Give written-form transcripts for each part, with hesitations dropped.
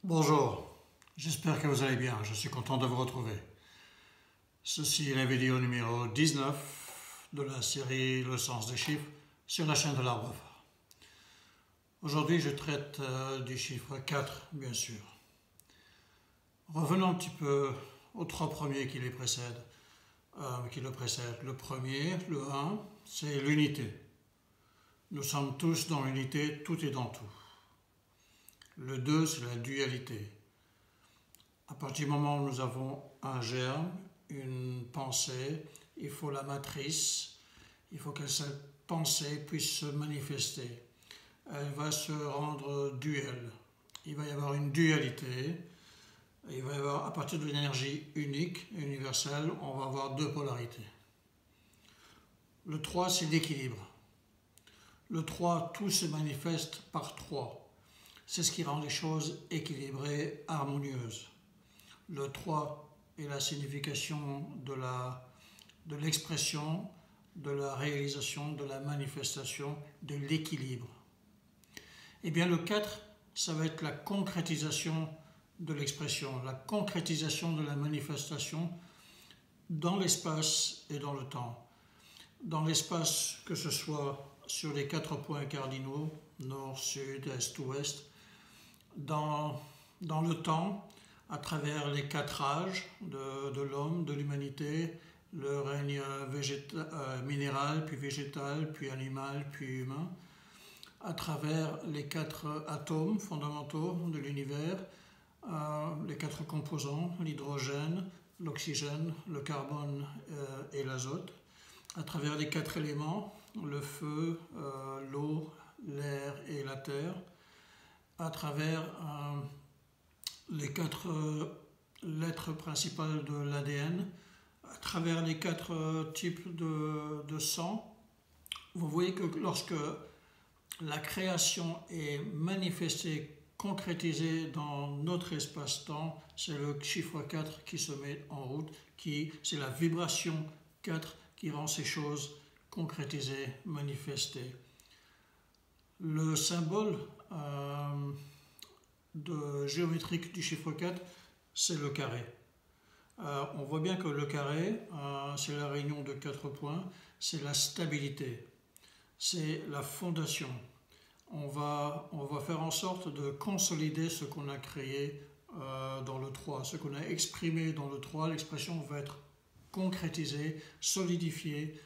Bonjour, j'espère que vous allez bien, je suis content de vous retrouver. Ceci est la vidéo numéro 19 de la série Le sens des chiffres sur la chaîne de l'Arbre Phare. Aujourd'hui je traite du chiffre 4 bien sûr. Revenons un petit peu aux trois premiers qui le précèdent. Le premier, le 1, c'est l'unité. Nous sommes tous dans l'unité, tout est dans tout. Le 2, c'est la dualité. À partir du moment où nous avons un germe, une pensée, il faut la matrice, il faut que cette pensée puisse se manifester. Elle va se rendre duelle. Il va y avoir une dualité. Il va y avoir, à partir d'une énergie unique, universelle, on va avoir deux polarités. Le 3, c'est l'équilibre. Le 3, tout se manifeste par 3. C'est ce qui rend les choses équilibrées, harmonieuses. Le 3 est la signification de l'expression, de la réalisation, de la manifestation, de l'équilibre. Et bien le 4, ça va être la concrétisation de l'expression, la concrétisation de la manifestation dans l'espace et dans le temps. Dans l'espace, que ce soit sur les 4 points cardinaux, nord, sud, est, ouest, dans le temps, à travers les 4 âges de l'homme, de l'humanité, le règne minéral, puis végétal, puis animal, puis humain, à travers les 4 atomes fondamentaux de l'univers, les 4 composants, l'hydrogène, l'oxygène, le carbone et l'azote, à travers les 4 éléments, le feu, l'eau, l'air et la terre, à travers les 4 lettres principales de l'ADN, à travers les 4 types de sang. Vous voyez que lorsque la création est manifestée, concrétisée dans notre espace-temps, c'est le chiffre 4 qui se met en route, c'est la vibration 4 qui rend ces choses concrétisées, manifestées. Le symbole géométrique du chiffre 4, c'est le carré. On voit bien que le carré, c'est la réunion de 4 points, c'est la stabilité, c'est la fondation. On va faire en sorte de consolider ce qu'on a créé dans le 3, ce qu'on a exprimé dans le 3, l'expression va être concrétisée, solidifiée,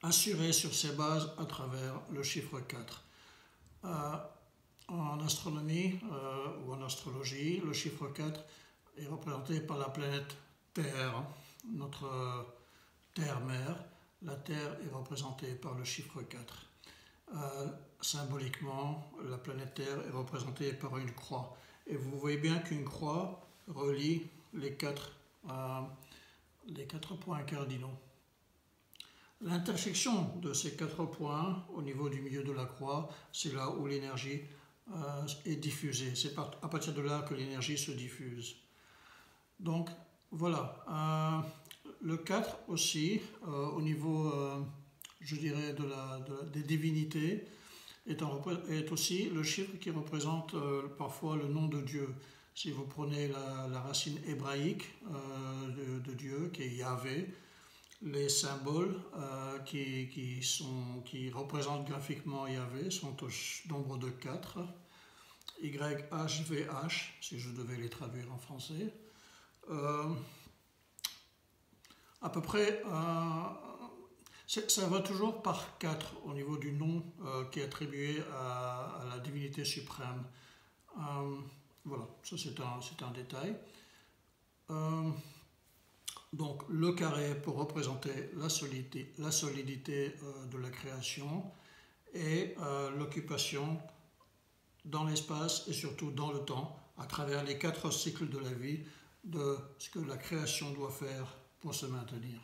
assurée sur ses bases à travers le chiffre 4. En astronomie ou en astrologie, le chiffre 4 est représenté par la planète Terre, notre Terre-mère. La Terre est représentée par le chiffre 4. Symboliquement, la planète Terre est représentée par une croix. Et vous voyez bien qu'une croix relie les 4 points cardinaux. L'intersection de ces 4 points au niveau du milieu de la croix, c'est là où l'énergie est diffusée. C'est à partir de là que l'énergie se diffuse. Donc voilà. Le 4 aussi, au niveau, je dirais, des divinités, est aussi le chiffre qui représente parfois le nom de Dieu. Si vous prenez la racine hébraïque de Dieu, qui est Yahvé, les symboles qui représentent graphiquement Yahvé sont au nombre de 4. YHVH, si je devais les traduire en français. À peu près, ça va toujours par 4 au niveau du nom qui est attribué à la divinité suprême. Voilà, ça c'est un détail. Donc le carré pour représenter la solidité de la création et l'occupation dans l'espace et surtout dans le temps, à travers les 4 cycles de la vie, de ce que la création doit faire pour se maintenir.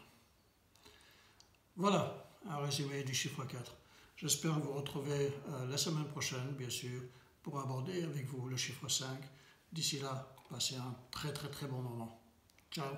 Voilà un résumé du chiffre 4. J'espère vous retrouver la semaine prochaine, bien sûr, pour aborder avec vous le chiffre 5. D'ici là, passez un très très très bon moment. Ciao.